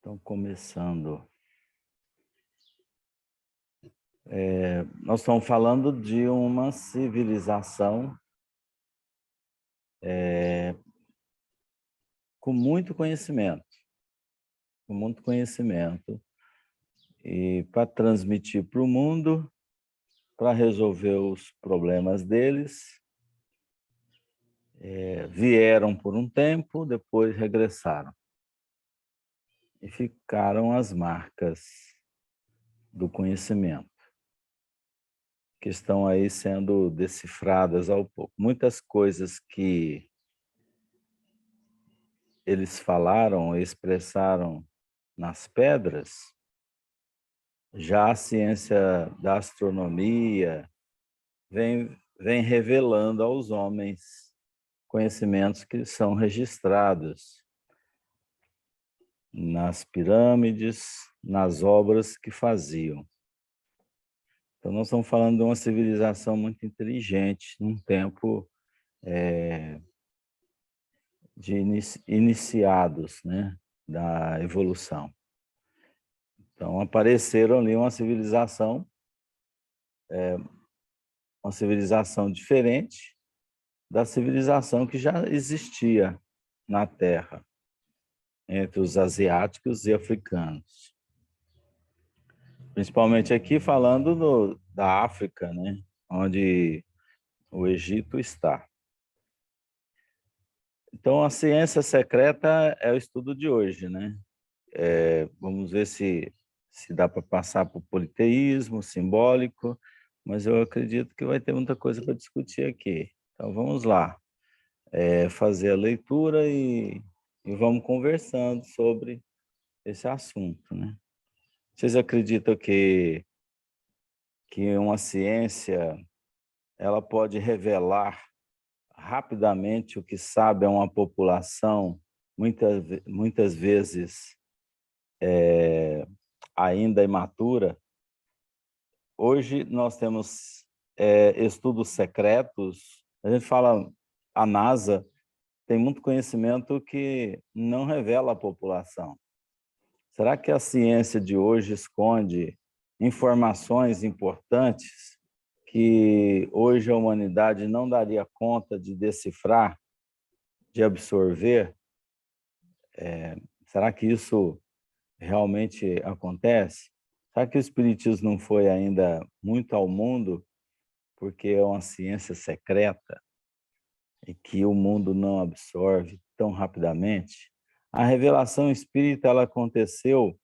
Então, começando. Nós estamos falando de uma civilização com muito conhecimento, e para transmitir para o mundo, para resolver os problemas deles, vieram por um tempo, depois regressaram. E ficaram as marcas do conhecimento, que estão aí sendo decifradas ao pouco. Muitas coisas que eles falaram, expressaram nas pedras, já a ciência da astronomia vem revelando aos homens conhecimentos que são registrados nas pirâmides, nas obras que faziam. Então, nós estamos falando de uma civilização muito inteligente, num tempo de iniciados, né, da evolução. Então, apareceram ali uma civilização diferente da civilização que já existia na Terra, entre os asiáticos e africanos. Principalmente aqui falando da África, né, onde o Egito está. Então, a ciência secreta é o estudo de hoje, né? Vamos ver se dá para passar para o politeísmo simbólico, mas eu acredito que vai ter muita coisa para discutir aqui. Então, vamos lá, fazer a leitura e vamos conversando sobre esse assunto, né? Vocês acreditam que uma ciência ela pode revelar rapidamente o que sabe a uma população, muitas vezes ainda imatura? Hoje nós temos estudos secretos, a gente fala, a NASA tem muito conhecimento que não revela à população. Será que a ciência de hoje esconde informações importantes que hoje a humanidade não daria conta de decifrar, de absorver? Será que isso realmente acontece? Será que o espiritismo não foi ainda muito ao mundo porque é uma ciência secreta e que o mundo não absorve tão rapidamente? A revelação espírita ela aconteceu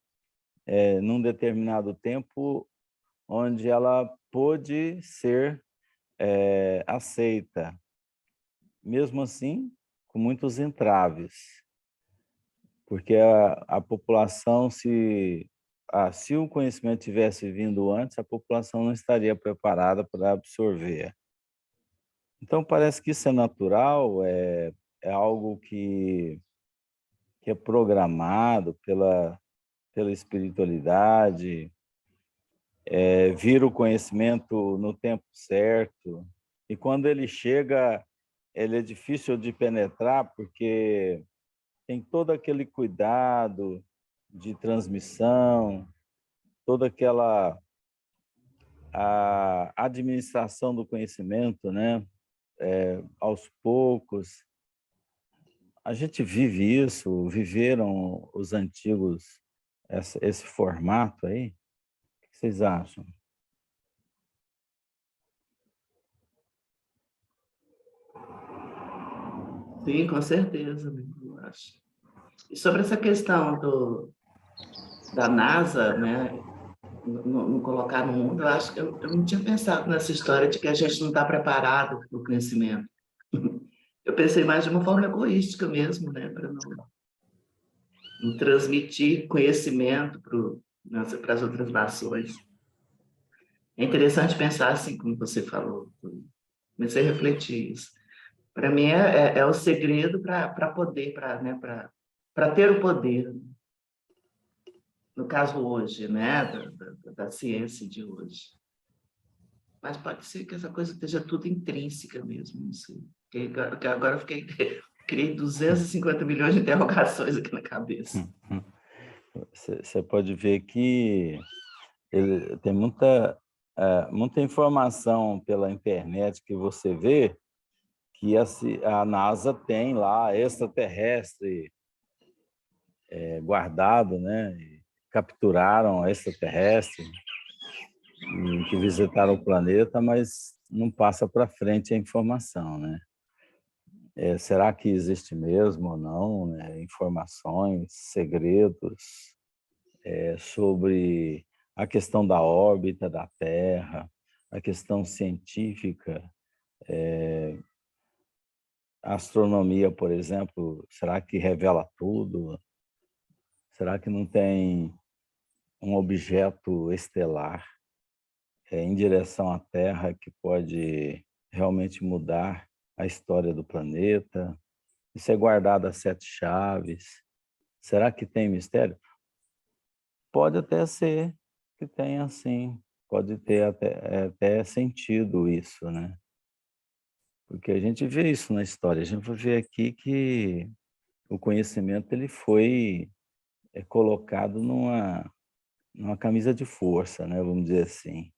num determinado tempo onde ela pôde ser aceita, mesmo assim com muitos entraves, porque a população, se o conhecimento tivesse vindo antes, a população não estaria preparada para absorver. Então, parece que isso é natural, é algo que é programado pela espiritualidade, vir o conhecimento no tempo certo, e quando ele chega, ele é difícil de penetrar, porque tem todo aquele cuidado de transmissão, toda aquela a administração do conhecimento, né? Aos poucos. A gente vive isso, viveram os antigos esse formato aí? O que vocês acham? Sim, com certeza, eu acho. E sobre essa questão da NASA, né, não colocar no mundo, eu acho que eu não tinha pensado nessa história de que a gente não está preparado para o conhecimento. Eu pensei mais de uma forma egoística mesmo, né, para não transmitir conhecimento para as outras nações. É interessante pensar assim, como você falou. Comecei a refletir isso. Para mim, é o segredo para poder, para ter o poder. No caso hoje, né, da ciência de hoje. Mas pode ser que essa coisa esteja tudo intrínseca mesmo, não sei. Porque agora criei 250 milhões de interrogações aqui na cabeça. você pode ver que ele tem muita informação pela internet que você vê que a NASA tem lá extraterrestre guardado, né? E capturaram extraterrestre que visitaram o planeta, mas não passa para frente a informação, né? Será que existe mesmo ou não, né? Informações, segredos sobre a questão da órbita da Terra, a questão científica, a astronomia, por exemplo, será que revela tudo? Será que não tem um objeto estelar em direção à Terra que pode realmente mudar a história do planeta? Isso é guardado a 7 chaves. Será que tem mistério? Pode até ser que tenha, sim. Pode ter até sentido isso, né? Porque a gente vê isso na história. A gente vai ver aqui que o conhecimento ele foi colocado numa camisa de força, né? Vamos dizer assim.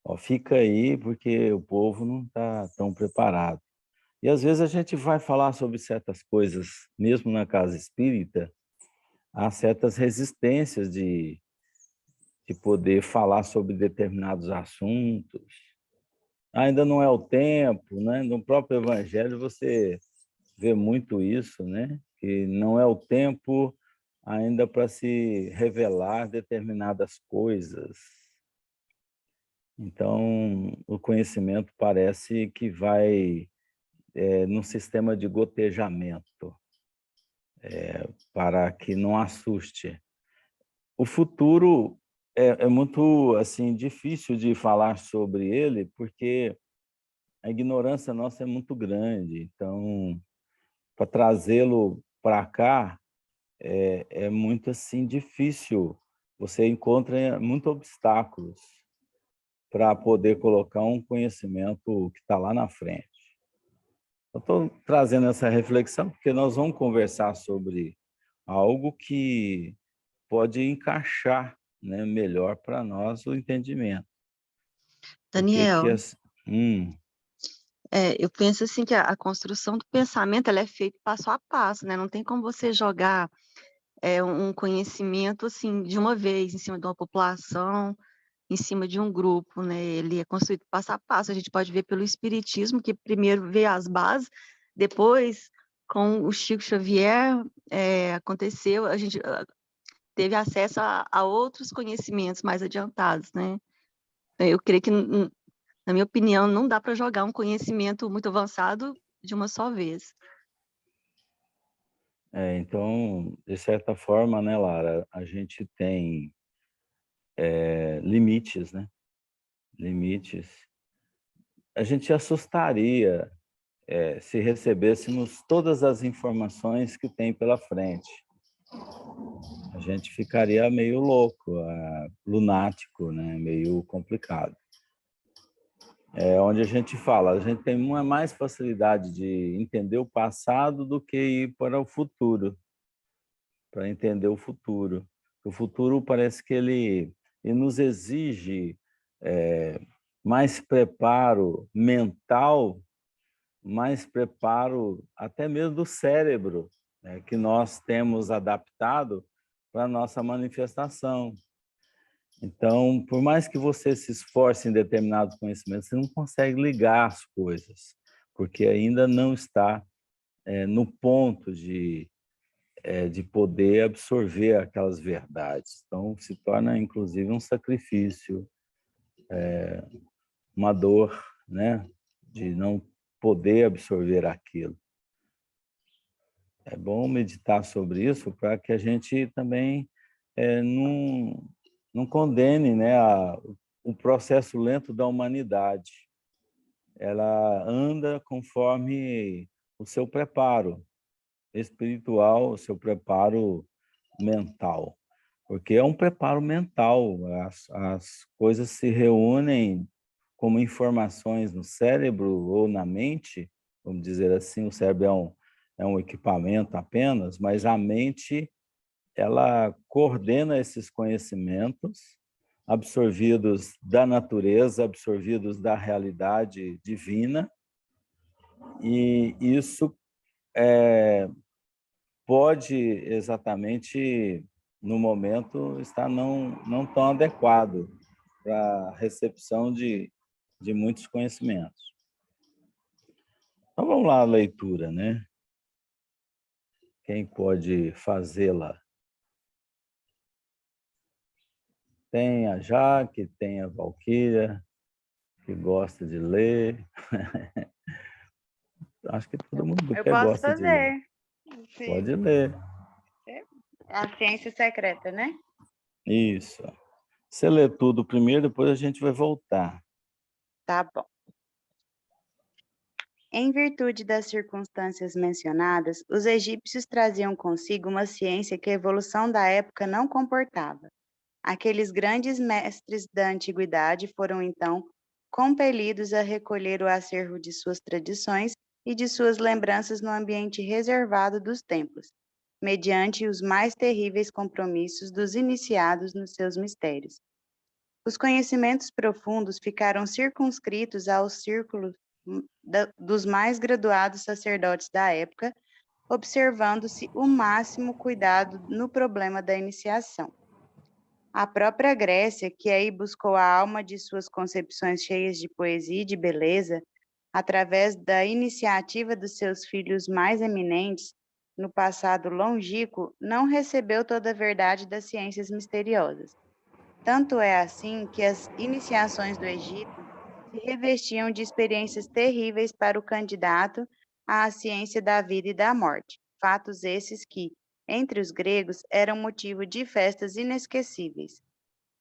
Ó, fica aí porque o povo não está tão preparado. E às vezes a gente vai falar sobre certas coisas, mesmo na casa espírita, há certas resistências de poder falar sobre determinados assuntos. Ainda não é o tempo, né? No próprio Evangelho você vê muito isso, né? Que não é o tempo ainda para se revelar determinadas coisas. Então, o conhecimento parece que vai num sistema de gotejamento, para que não assuste. O futuro é muito assim difícil de falar sobre ele, porque a ignorância nossa é muito grande. Então, para trazê-lo para cá é muito assim difícil. Você encontra muitos obstáculos para poder colocar um conhecimento que está lá na frente. Eu estou trazendo essa reflexão porque nós vamos conversar sobre algo que pode encaixar, né, melhor para nós o entendimento. O que que Daniel, as... Hum, eu penso assim que a construção do pensamento ela é feita passo a passo, né? Não tem como você jogar um conhecimento assim de uma vez em cima de uma população, em cima de um grupo, né? Ele é construído passo a passo. A gente pode ver pelo espiritismo que primeiro veio as bases, depois com o Chico Xavier aconteceu, a gente teve acesso a outros conhecimentos mais adiantados, né? Eu creio que na minha opinião, não dá para jogar um conhecimento muito avançado de uma só vez. então, de certa forma, né, Lara, a gente tem limites, né? Limites. A gente assustaria se recebêssemos todas as informações que tem pela frente. A gente ficaria meio louco, lunático, né? Meio complicado. Onde a gente fala, a gente tem mais facilidade de entender o passado do que ir para o futuro, para entender o futuro. O futuro parece que ele nos exige mais preparo mental, mais preparo até mesmo do cérebro, né, que nós temos adaptado para a nossa manifestação. Então, por mais que você se esforce em determinados conhecimentos, você não consegue ligar as coisas, porque ainda não está no ponto de poder absorver aquelas verdades. Então, se torna, inclusive, um sacrifício, uma dor, né, de não poder absorver aquilo. É bom meditar sobre isso para que a gente também não condene, né, o processo lento da humanidade. Ela anda conforme o seu preparo espiritual, o seu preparo mental. Porque é um preparo mental, as coisas se reúnem como informações no cérebro ou na mente, vamos dizer assim, o cérebro é um equipamento apenas, mas a mente ela coordena esses conhecimentos absorvidos da natureza, absorvidos da realidade divina, e isso pode exatamente, no momento, estar não tão adequado para a recepção de muitos conhecimentos. Então, vamos lá a leitura, né? Quem pode fazê-la? Tem a Jaque, tem a Valquíria, que gosta de ler. Acho que todo mundo Eu que posso gosta de ler. fazer. Sim. Pode ler. A ciência secreta, né? Isso. Você lê tudo primeiro, depois a gente vai voltar. Tá bom. Em virtude das circunstâncias mencionadas, os egípcios traziam consigo uma ciência que a evolução da época não comportava. Aqueles grandes mestres da antiguidade foram, então, compelidos a recolher o acervo de suas tradições e de suas lembranças no ambiente reservado dos templos, mediante os mais terríveis compromissos dos iniciados nos seus mistérios. Os conhecimentos profundos ficaram circunscritos aos círculos dos mais graduados sacerdotes da época, observando-se o máximo cuidado no problema da iniciação. A própria Grécia, que aí buscou a alma de suas concepções cheias de poesia e de beleza, através da iniciativa dos seus filhos mais eminentes, no passado longínquo, não recebeu toda a verdade das ciências misteriosas. Tanto é assim que as iniciações do Egito se revestiam de experiências terríveis para o candidato à ciência da vida e da morte, fatos esses que, entre os gregos, eram motivo de festas inesquecíveis.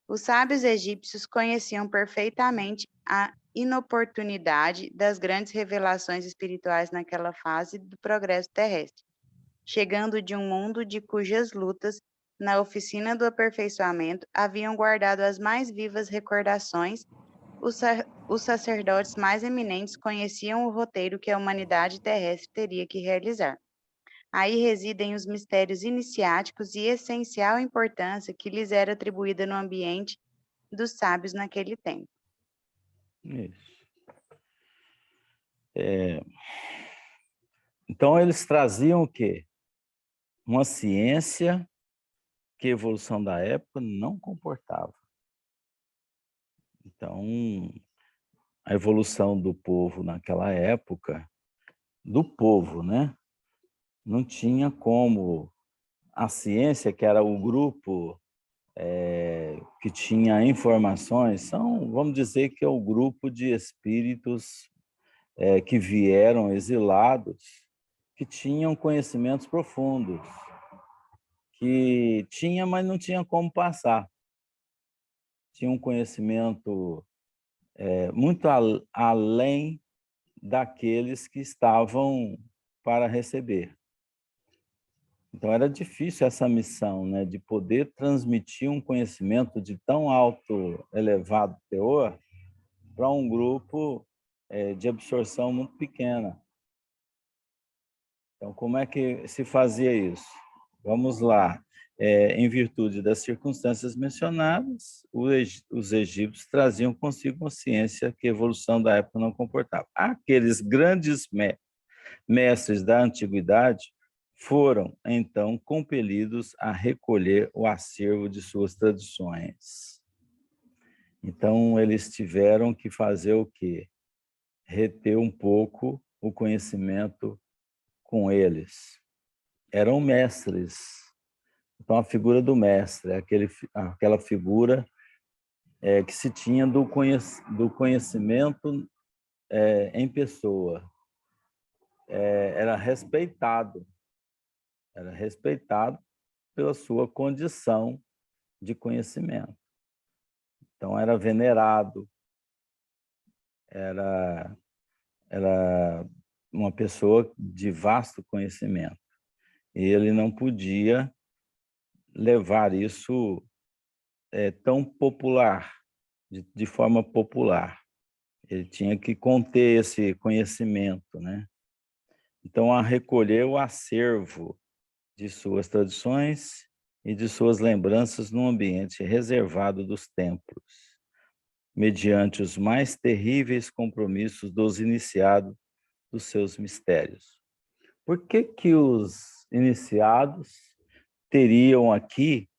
Os sábios egípcios conheciam perfeitamente a inoportunidade das grandes revelações espirituais naquela fase do progresso terrestre, chegando de um mundo de cujas lutas, na oficina do aperfeiçoamento, haviam guardado as mais vivas recordações. Os sacerdotes mais eminentes conheciam o roteiro que a humanidade terrestre teria que realizar. Aí residem os mistérios iniciáticos e essencial importância que lhes era atribuída no ambiente dos sábios naquele tempo. Isso. Então, eles traziam o quê? Uma ciência que a evolução da época não comportava. Então, a evolução do povo naquela época, do povo, né? Não tinha como a ciência, que era o grupo que tinha informações, vamos dizer que é o grupo de espíritos que vieram exilados, que tinham conhecimentos profundos, que tinha, mas não tinha como passar. Tinha um conhecimento muito além daqueles que estavam para receber. Então, era difícil essa missão, né, de poder transmitir um conhecimento de tão alto, elevado teor para um grupo de absorção muito pequena. Então, como é que se fazia isso? Vamos lá. Em virtude das circunstâncias mencionadas, os egípcios traziam consigo uma ciência que a evolução da época não comportava. Aqueles grandes mestres da antiguidade foram, então, compelidos a recolher o acervo de suas tradições. Então, eles tiveram que fazer o quê? Reter um pouco o conhecimento com eles. Eram mestres. Então, a figura do mestre é aquela figura que se tinha do conhecimento em pessoa. Era respeitado pela sua condição de conhecimento. Então, era venerado, era uma pessoa de vasto conhecimento. E ele não podia levar isso tão popular, de forma popular. Ele tinha que conter esse conhecimento, né? Então, a recolher o acervo de suas tradições e de suas lembranças num ambiente reservado dos templos, mediante os mais terríveis compromissos dos iniciados dos seus mistérios. Por que que os iniciados teriam aqui,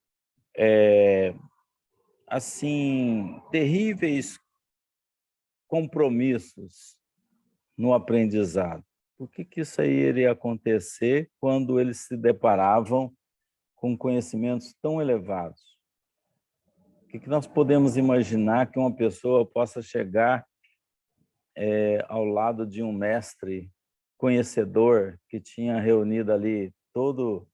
assim, terríveis compromissos no aprendizado? Por que que isso aí iria acontecer quando eles se deparavam com conhecimentos tão elevados? O que que nós podemos imaginar que uma pessoa possa chegar ao lado de um mestre conhecedor que tinha reunido ali toda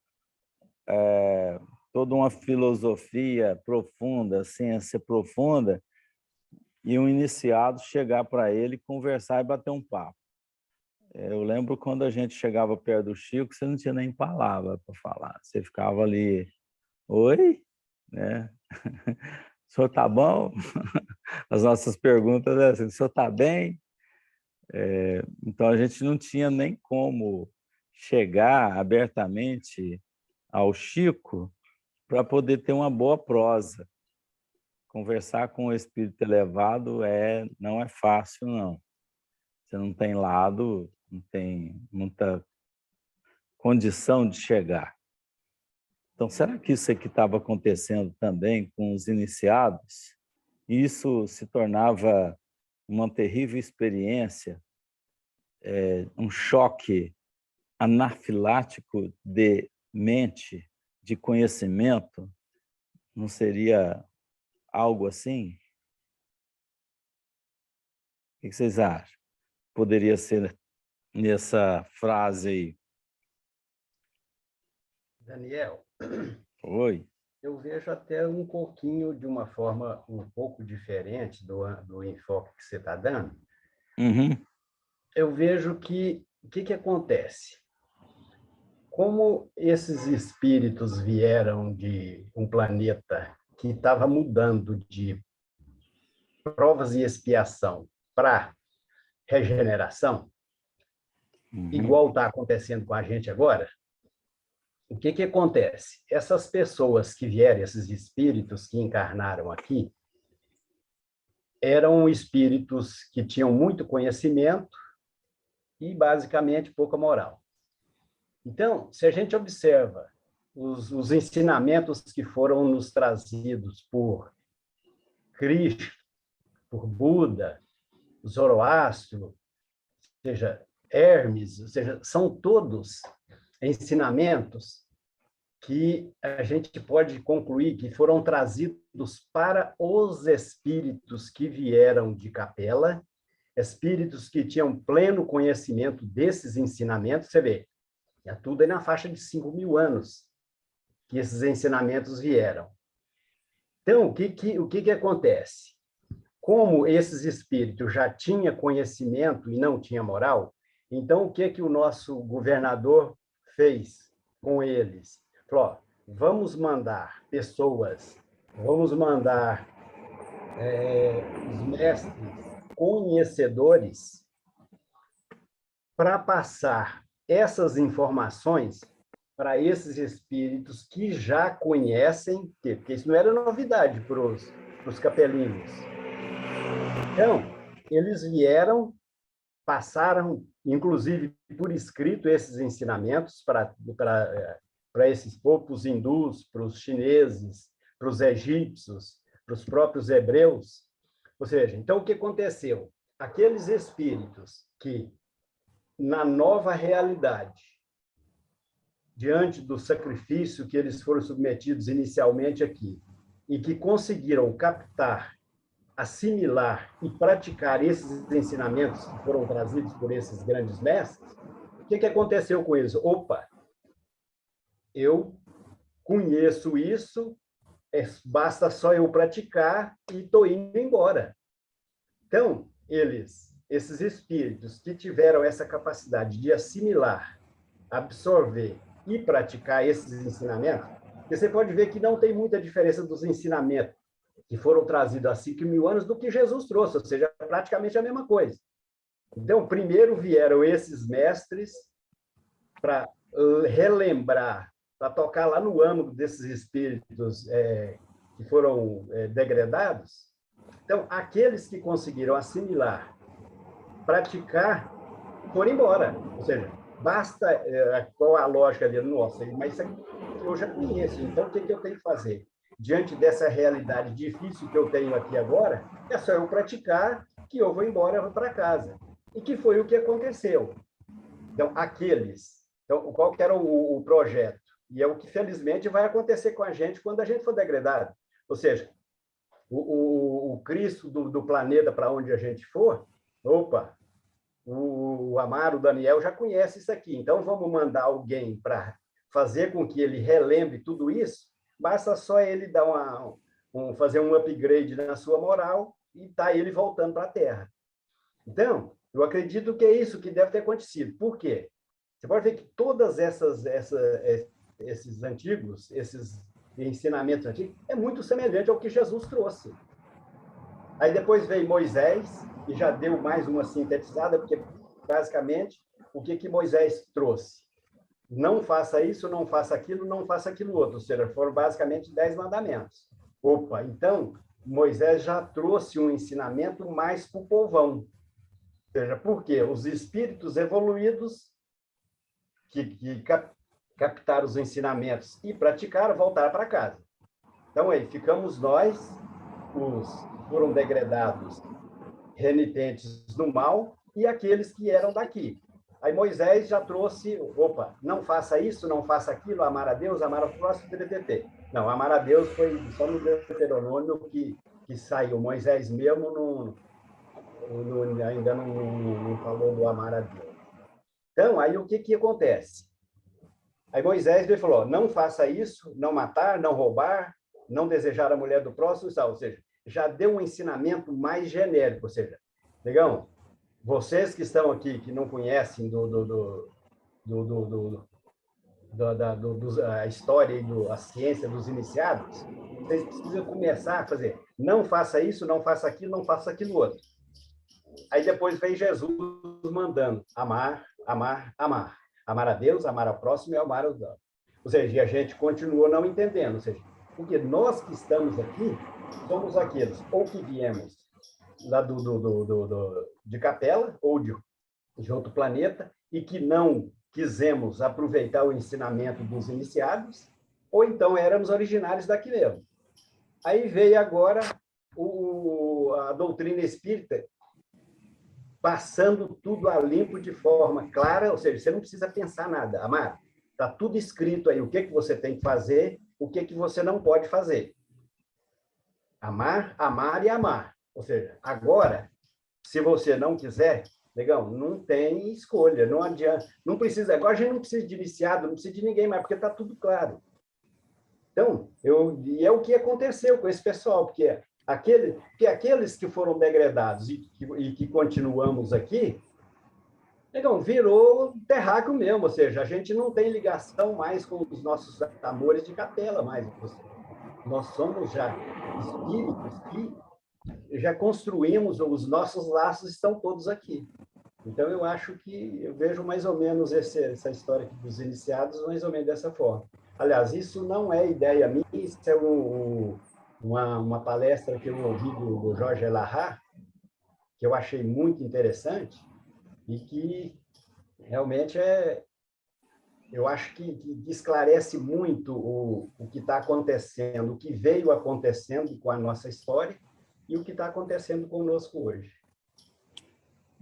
uma filosofia profunda, ciência profunda, e um iniciado chegar para ele, conversar e bater um papo? Eu lembro quando a gente chegava perto do Chico, você não tinha nem palavra para falar. Você ficava ali, oi, né? O senhor tá bom? As nossas perguntas eram assim, o senhor tá bem? Então, a gente não tinha nem como chegar abertamente ao Chico para poder ter uma boa prosa. Conversar com o espírito elevado não é fácil, não. Você não tem lado, não tem muita condição de chegar. Então, será que isso aqui estava acontecendo também com os iniciados? E isso se tornava uma terrível experiência, um choque anafilático de mente, de conhecimento? Não seria algo assim? O que vocês acham? Poderia ser nessa frase aí. Daniel, Oi? eu vejo até um pouquinho de uma forma um pouco diferente do enfoque que você está dando. Uhum. Eu vejo que o que acontece? Como esses espíritos vieram de um planeta que estava mudando de provas e expiação para regeneração, igual está acontecendo com a gente agora, o que acontece? Essas pessoas que vieram, esses espíritos que encarnaram aqui, eram espíritos que tinham muito conhecimento e, basicamente, pouca moral. Então, se a gente observa os ensinamentos que foram nos trazidos por Cristo, por Buda, Zoroastro, seja Hermes, ou seja, são todos ensinamentos que a gente pode concluir que foram trazidos para os espíritos que vieram de Capela, espíritos que tinham pleno conhecimento desses ensinamentos. Você vê, é tudo aí na faixa de 5.000 anos que esses ensinamentos vieram. Então, o que acontece? Como esses espíritos já tinham conhecimento e não tinham moral, então o que o nosso governador fez com eles? Falou, vamos mandar pessoas, vamos mandar os mestres conhecedores para passar essas informações para esses espíritos que já conhecem, porque isso não era novidade para os capelinos. Então, eles vieram, passaram, inclusive por escrito, esses ensinamentos para esses povos hindus, para os chineses, para os egípcios, para os próprios hebreus. Ou seja, então o que aconteceu? Aqueles espíritos que, na nova realidade, diante do sacrifício que eles foram submetidos inicialmente aqui, e que conseguiram captar, assimilar e praticar esses ensinamentos que foram trazidos por esses grandes mestres, o que aconteceu com eles? Opa, eu conheço isso, basta só eu praticar e estou indo embora. Então, esses espíritos que tiveram essa capacidade de assimilar, absorver e praticar esses ensinamentos, você pode ver que não tem muita diferença dos ensinamentos que foram trazidos há 5.000 anos do que Jesus trouxe, ou seja, praticamente a mesma coisa. Então, primeiro vieram esses mestres para relembrar para tocar lá no âmago desses espíritos que foram degradados. Então, aqueles que conseguiram assimilar, praticar, foram embora. Ou seja, basta, qual a lógica dele? Nossa, mas isso aqui eu já conheço, então o que eu tenho que fazer? Diante dessa realidade difícil que eu tenho aqui agora, é só eu praticar que eu vou embora para casa. E que foi o que aconteceu. Então, então, qual que era o projeto? E é o que, felizmente, vai acontecer com a gente quando a gente for degradado. Ou seja, o Cristo do planeta para onde a gente for, opa, o Amaro, o Daniel já conhece isso aqui, então vamos mandar alguém para fazer com que ele relembre tudo isso, basta só ele dar fazer um upgrade na sua moral e tá ele voltando para a Terra. Então, eu acredito que é isso que deve ter acontecido. Por quê? Você pode ver que todas esses antigos, esses ensinamentos antigos, é muito semelhante ao que Jesus trouxe. Aí depois veio Moisés, e já deu mais uma sintetizada, porque, basicamente, o que Moisés trouxe? Não faça isso, não faça aquilo, não faça aquilo outro. Ou seja, foram basicamente 10 mandamentos. Opa, então, Moisés já trouxe um ensinamento mais para o povão. Ou seja, porque os espíritos evoluídos que captaram os ensinamentos e praticaram, voltaram para casa. Então, aí, ficamos nós, os que foram degradados, renitentes no mal, e aqueles que eram daqui. Aí Moisés já trouxe, opa, não faça isso, não faça aquilo, amar a Deus, amar ao próximo, TTT. Não, amar a Deus foi só no Deuteronômio que saiu. Moisés mesmo ainda não falou do amar a Deus. Então, aí o que acontece? Aí Moisés veio e falou, não faça isso, não matar, não roubar, não desejar a mulher do próximo, ou seja, já deu um ensinamento mais genérico, ou seja, negão, vocês que estão aqui, que não conhecem a história e a ciência dos iniciados, vocês precisam começar a fazer, não faça isso, não faça aquilo, não faça aquilo outro. Aí depois vem Jesus mandando amar, amar, amar. Amar a Deus, amar ao próximo e amar aos outros. Ou seja, e a gente continua não entendendo, ou seja, porque nós que estamos aqui, somos aqueles ou que viemos lá de Capela ou de outro planeta e que não quisemos aproveitar o ensinamento dos iniciados, ou então éramos originários daqui mesmo. Aí veio agora a doutrina espírita passando tudo a limpo de forma clara, ou seja, você não precisa pensar nada. Amar, está tudo escrito aí, o que você tem que fazer, o que você não pode fazer. Amar, amar e amar. Ou seja, agora, se você não quiser, legal, não tem escolha, não adianta, não precisa, agora a gente não precisa de iniciado, não precisa de ninguém mais, porque está tudo claro. Então, e é o que aconteceu com esse pessoal, porque aqueles que foram degradados e que continuamos aqui, legal, virou terráqueo mesmo, ou seja, a gente não tem ligação mais com os nossos amores de Capela mais. Nós somos já espíritos que já construímos, os nossos laços estão todos aqui. Então, eu vejo mais ou menos essa história dos iniciados mais ou menos dessa forma. Aliás, isso não é ideia minha, isso é uma palestra que eu ouvi do Jorge Elahá, que eu achei muito interessante e que realmente eu acho que esclarece muito o que está acontecendo, o que veio acontecendo com a nossa história e o que está acontecendo conosco hoje.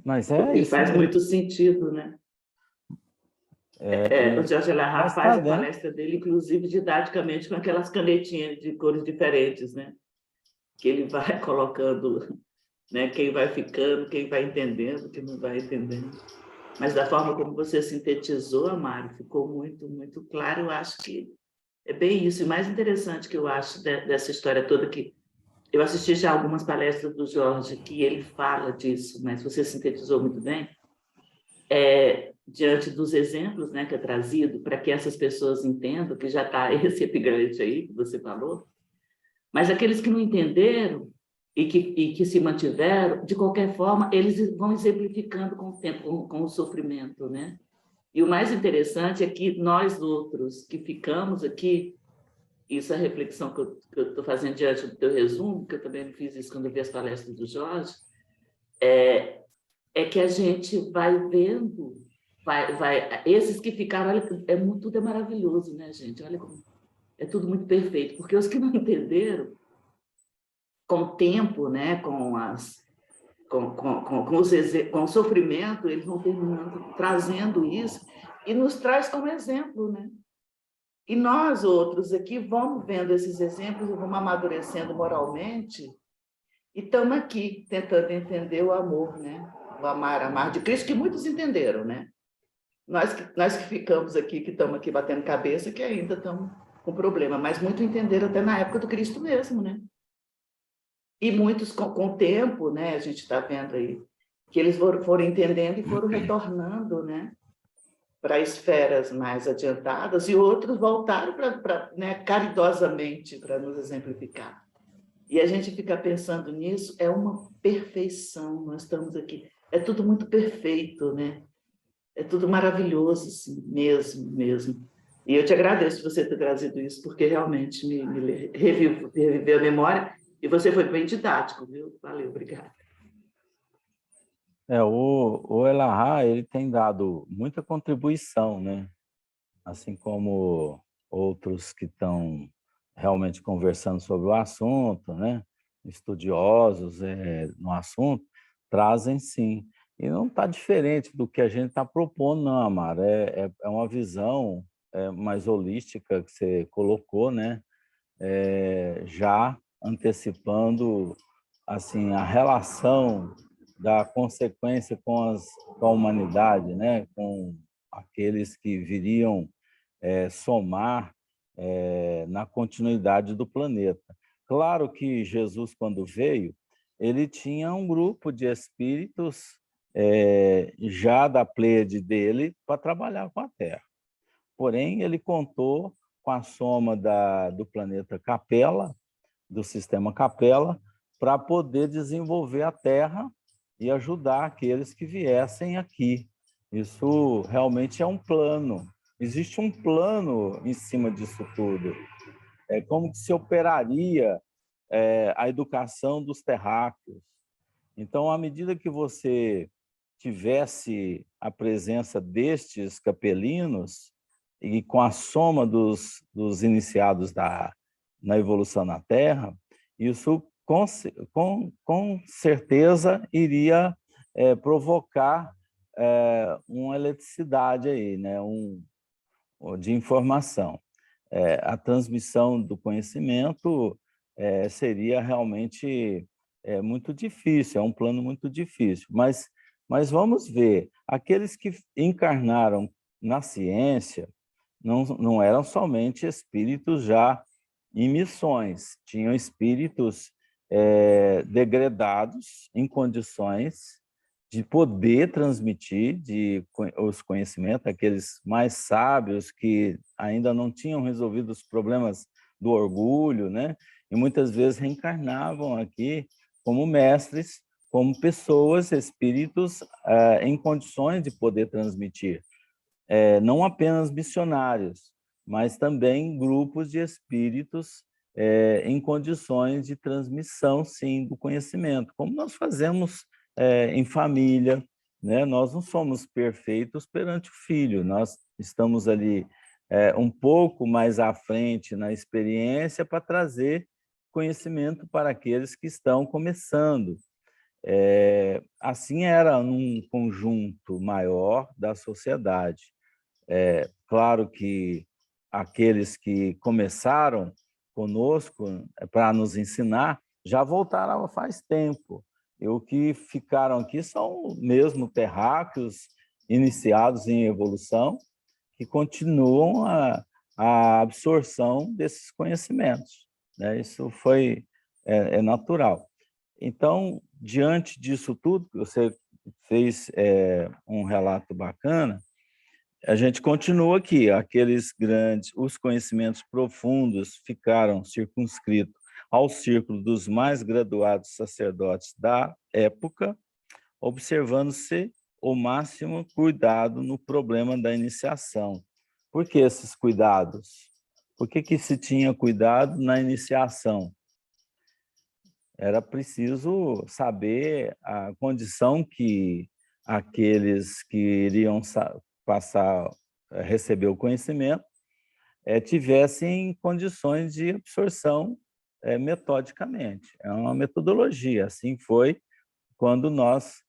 Mas isso faz muito sentido, né? O Jorge Elahá faz a palestra dele, inclusive, didaticamente, com aquelas canetinhas de cores diferentes, né? Que ele vai colocando, né? Quem vai ficando, quem vai entendendo, quem não vai entendendo. Mas da forma como você sintetizou, Amaro, ficou muito, muito claro. Eu acho que é bem isso. E mais interessante que eu acho dessa história toda, que eu assisti já algumas palestras do Jorge, que ele fala disso, mas você sintetizou muito bem, diante dos exemplos, né, que é trazido, para que essas pessoas entendam que já está esse upgrade aí que você falou, mas aqueles que não entenderam e que se mantiveram, de qualquer forma, eles vão exemplificando com o tempo, com o sofrimento, né? E o mais interessante é que nós outros que ficamos aqui, isso é a reflexão que eu estou fazendo diante do teu resumo, que eu também fiz isso quando eu vi as palestras do Jorge, é que a gente vai vendo, esses que ficaram, olha, tudo é maravilhoso, né, gente? Olha como é tudo muito perfeito, porque os que não entenderam, com o tempo, né, com o sofrimento, eles vão terminando trazendo isso e nos traz como exemplo, né? E nós outros aqui vamos vendo esses exemplos e vamos amadurecendo moralmente e estamos aqui tentando entender o amor, né? O amar de Cristo, que muitos entenderam, né? Nós que ficamos aqui, que estamos aqui batendo cabeça, que ainda estamos com problema, mas muitos entenderam até na época do Cristo mesmo, né? E muitos, com o tempo, né, a gente está vendo aí, que eles foram entendendo e foram retornando, né, para esferas mais adiantadas, e outros voltaram né, caridosamente para nos exemplificar. E a gente fica pensando nisso, é uma perfeição, nós estamos aqui, é tudo muito perfeito, né? É tudo maravilhoso, assim, mesmo. E eu te agradeço por você ter trazido isso, porque realmente me reviveu a memória. E você foi bem didático, viu? Valeu, obrigada. O Elahá, ele tem dado muita contribuição, né? Assim como outros que estão realmente conversando sobre o assunto, né? Estudiosos no assunto, trazem sim. E não está diferente do que a gente está propondo, não, Amara. É uma visão mais holística que você colocou, né? Já antecipando assim a relação da consequência com a humanidade, né? Com aqueles que viriam somar na continuidade do planeta. Claro que Jesus, quando veio, ele tinha um grupo de espíritos já da pleiade dele para trabalhar com a Terra. Porém, ele contou com a soma do planeta Capela, do sistema Capela, para poder desenvolver a Terra e ajudar aqueles que viessem aqui. Isso realmente é um plano. Existe um plano em cima disso tudo. É como que se operaria a educação dos terráqueos. Então, à medida que você tivesse a presença destes capelinos, e com a soma dos iniciados na evolução na Terra, isso com certeza iria provocar uma eletricidade aí, né? De informação. A transmissão do conhecimento seria realmente muito difícil, é um plano muito difícil, mas vamos ver, aqueles que encarnaram na ciência não eram somente espíritos já em missões, tinham espíritos degradados em condições de poder transmitir os conhecimentos, aqueles mais sábios que ainda não tinham resolvido os problemas do orgulho, né? E muitas vezes reencarnavam aqui como mestres, como pessoas, espíritos em condições de poder transmitir. Não apenas missionários, mas também grupos de espíritos em condições de transmissão, sim, do conhecimento, como nós fazemos em família, né? Nós não somos perfeitos perante o filho, nós estamos ali um pouco mais à frente na experiência para trazer conhecimento para aqueles que estão começando. Assim era num conjunto maior da sociedade. Claro que aqueles que começaram conosco para nos ensinar já voltaram faz tempo. E o que ficaram aqui são mesmo terráqueos iniciados em evolução que continuam a absorção desses conhecimentos, né? Isso é natural. Então, diante disso tudo, você fez um relato bacana, a gente continua aqui, os conhecimentos profundos ficaram circunscritos ao círculo dos mais graduados sacerdotes da época, observando-se o máximo cuidado no problema da iniciação. Por que esses cuidados? Por que se tinha cuidado na iniciação? Era preciso saber a condição que aqueles que iriam passar, receber o conhecimento, tivessem condições de absorção metodicamente. É uma metodologia. Assim foi quando nós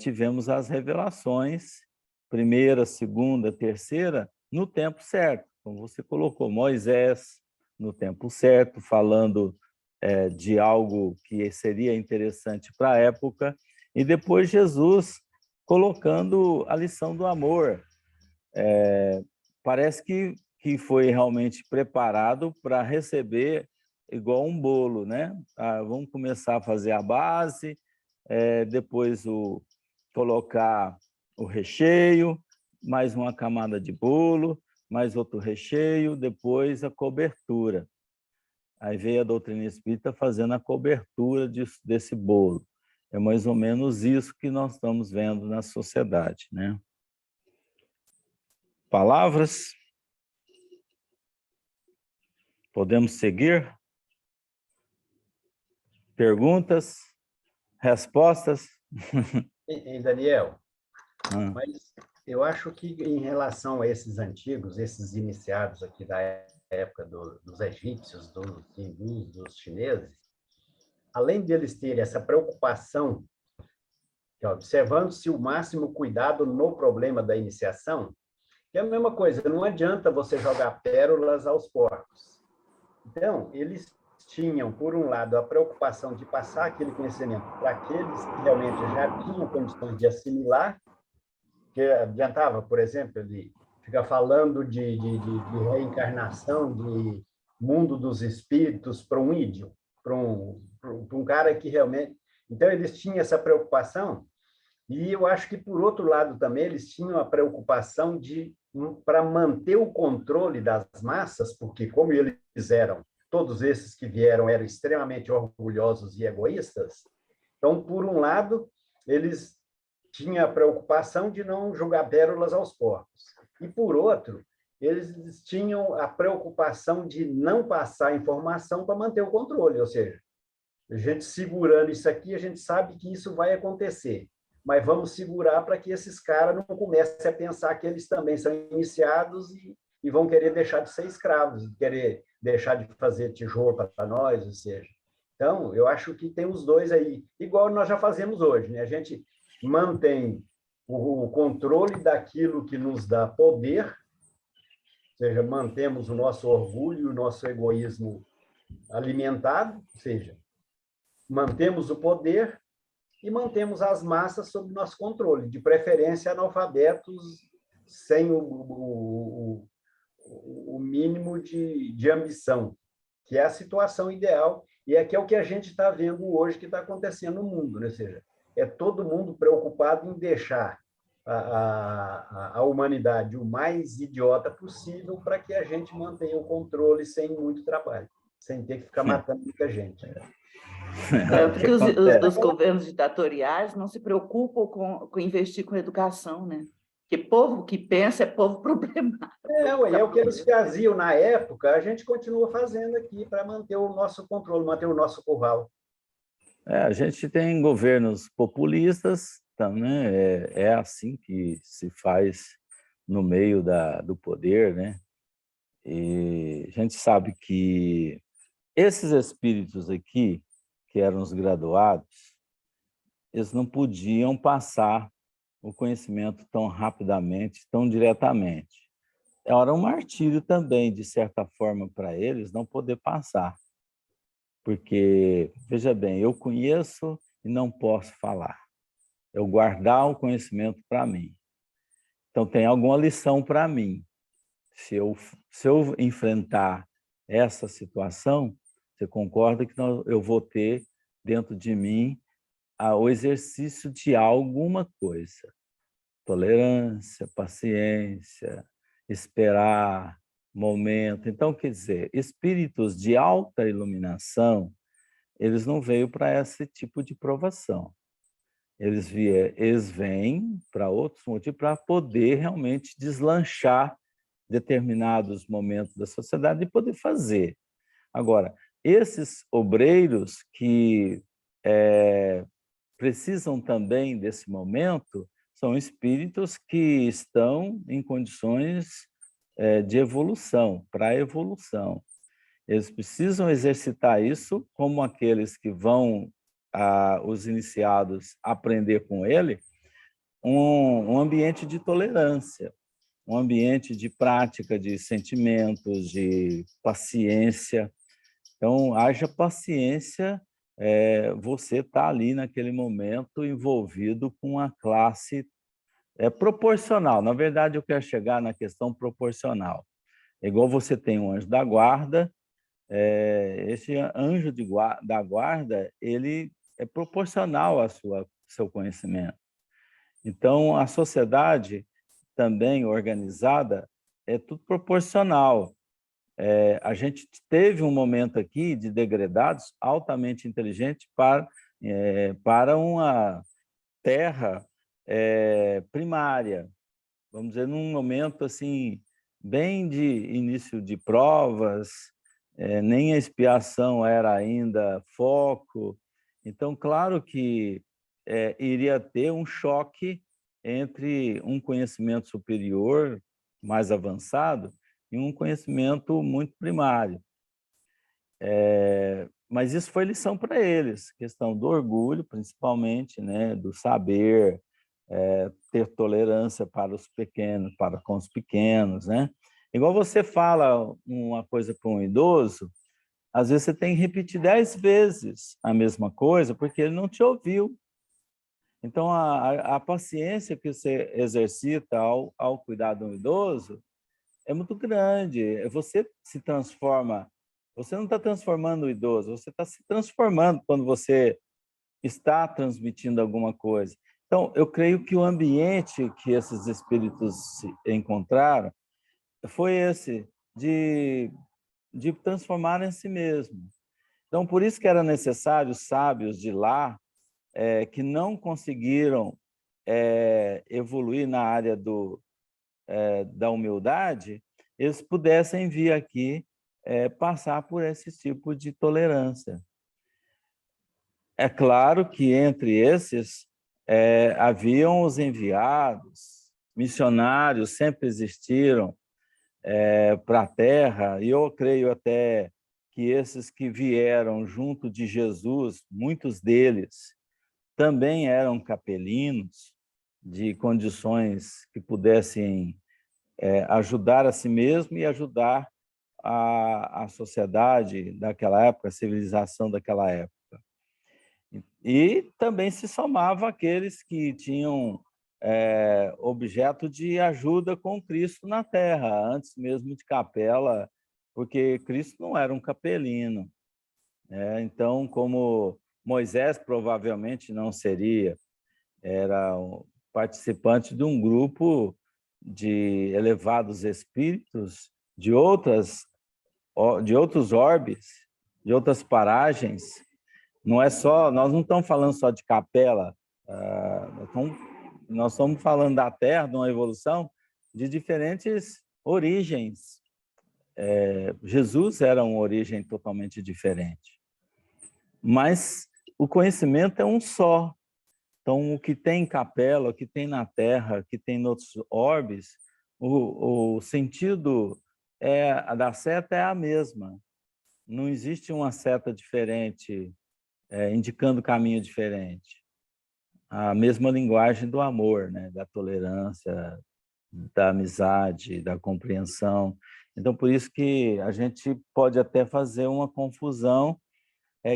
tivemos as revelações, primeira, segunda, terceira, no tempo certo. Como você colocou, Moisés no tempo certo, falando de algo que seria interessante para a época, e depois Jesus colocando a lição do amor. Parece que foi realmente preparado para receber igual um bolo, né? Vamos começar a fazer a base, depois colocar o recheio, mais uma camada de bolo, mais outro recheio, depois a cobertura. Aí veio a doutrina espírita fazendo a cobertura desse bolo. É mais ou menos isso que nós estamos vendo na sociedade, né? Palavras? Podemos seguir? Perguntas? Respostas? Daniel, mas eu acho que em relação a esses antigos, esses iniciados aqui da época dos egípcios, dos hindus, dos chineses, além de eles terem essa preocupação, observando-se o máximo cuidado no problema da iniciação, que é a mesma coisa, não adianta você jogar pérolas aos porcos. Então, eles tinham, por um lado, a preocupação de passar aquele conhecimento para aqueles que realmente já tinham condições de assimilar, que adiantava, por exemplo, ele fica falando de reencarnação, de mundo dos espíritos para um ídio, para um cara que realmente... Então, eles tinham essa preocupação, e eu acho que, por outro lado, também, eles tinham a preocupação para manter o controle das massas, porque, como eles eram, todos esses que vieram eram extremamente orgulhosos e egoístas, então, por um lado, eles tinham a preocupação de não jogar pérolas aos porcos. E, por outro, eles tinham a preocupação de não passar informação para manter o controle, ou seja, a gente segurando isso aqui, a gente sabe que isso vai acontecer, mas vamos segurar para que esses caras não comecem a pensar que eles também são iniciados e vão querer deixar de ser escravos, querer deixar de fazer tijolo para nós, ou seja. Então, eu acho que tem os dois aí, igual nós já fazemos hoje, né? A gente mantém o controle daquilo que nos dá poder, ou seja, mantemos o nosso orgulho, o nosso egoísmo alimentado, ou seja, mantemos o poder e mantemos as massas sob nosso controle, de preferência analfabetos, sem o mínimo de ambição, que é a situação ideal, e é que é o que a gente está vendo hoje que está acontecendo no mundo, né? Ou seja, é todo mundo preocupado em deixar a humanidade o mais idiota possível para que a gente mantenha o controle sem muito trabalho, sem ter que ficar matando muita gente. Porque os governos ditatoriais não se preocupam com investir com educação, né? Porque povo que pensa é povo problemático. É o que eles faziam na época, a gente continua fazendo aqui para manter o nosso controle, manter o nosso curral. A gente tem governos populistas, também é assim que se faz no meio do poder, né? E a gente sabe que esses espíritos aqui, que eram os graduados, eles não podiam passar o conhecimento tão rapidamente, tão diretamente. Era um martírio também, de certa forma, para eles não poder passar. Porque, veja bem, eu conheço e não posso falar. Eu guardar o conhecimento para mim. Então, tem alguma lição para mim. Se eu enfrentar essa situação, você concorda que eu vou ter dentro de mim o exercício de alguma coisa. Tolerância, paciência, esperar, momento. Então, quer dizer, espíritos de alta iluminação, eles não veio para esse tipo de provação. Eles vêm para outros motivos, para poder realmente deslanchar determinados momentos da sociedade e poder fazer. Agora, esses obreiros que precisam também desse momento são espíritos que estão em condições de evolução, para a evolução. Eles precisam exercitar isso como aqueles que vão, os iniciados, aprender com ele, um ambiente de tolerância, um ambiente de prática de sentimentos, de paciência. Então, haja paciência, você está ali naquele momento envolvido com a classe proporcional. Na verdade, eu quero chegar na questão proporcional. É igual você tem um anjo da guarda, esse anjo da guarda, ele é proporcional ao seu conhecimento. Então, a sociedade também organizada é tudo proporcional. A gente teve um momento aqui de degradados altamente inteligentes para uma terra primária, vamos dizer, num momento assim, bem de início de provas, nem a expiação era ainda foco. Então, claro que iria ter um choque entre um conhecimento superior, mais avançado, e um conhecimento muito primário. Mas isso foi lição para eles, questão do orgulho, principalmente, né, do saber, ter tolerância para os pequenos, para com os pequenos, né? Igual você fala uma coisa para um idoso, às vezes você tem que repetir 10 vezes a mesma coisa, porque ele não te ouviu. Então, a paciência que você exercita ao cuidar de um idoso é muito grande. Você se transforma, você não está transformando o idoso, você está se transformando quando você está transmitindo alguma coisa. Então, eu creio que o ambiente que esses espíritos se encontraram foi esse, de transformar em si mesmo. Então, por isso que era necessário os sábios de lá, que não conseguiram evoluir na área da humildade, eles pudessem vir aqui passar por esse tipo de tolerância. É claro que entre esses haviam os enviados, missionários sempre existiram para a Terra, e eu creio até que esses que vieram junto de Jesus, muitos deles também eram capelinos, de condições que pudessem ajudar a si mesmo e ajudar a sociedade daquela época, a civilização daquela época. E também se somava aqueles que tinham objeto de ajuda com Cristo na Terra, antes mesmo de capela, porque Cristo não era um capelino. Então, como Moisés provavelmente não seria, era um participante de um grupo de elevados espíritos de outros orbes, de outras paragens. Não é só, nós não estamos falando só de capela, nós estamos falando da Terra, de uma evolução de diferentes origens. Jesus era uma origem totalmente diferente. Mas o conhecimento é um só. Então, o que tem em capela, o que tem na Terra, o que tem em outros orbes, o sentido da seta é a mesma. Não existe uma seta diferente, indicando caminho diferente. A mesma linguagem do amor, né? Da tolerância, da amizade, da compreensão. Então, por isso que a gente pode até fazer uma confusão,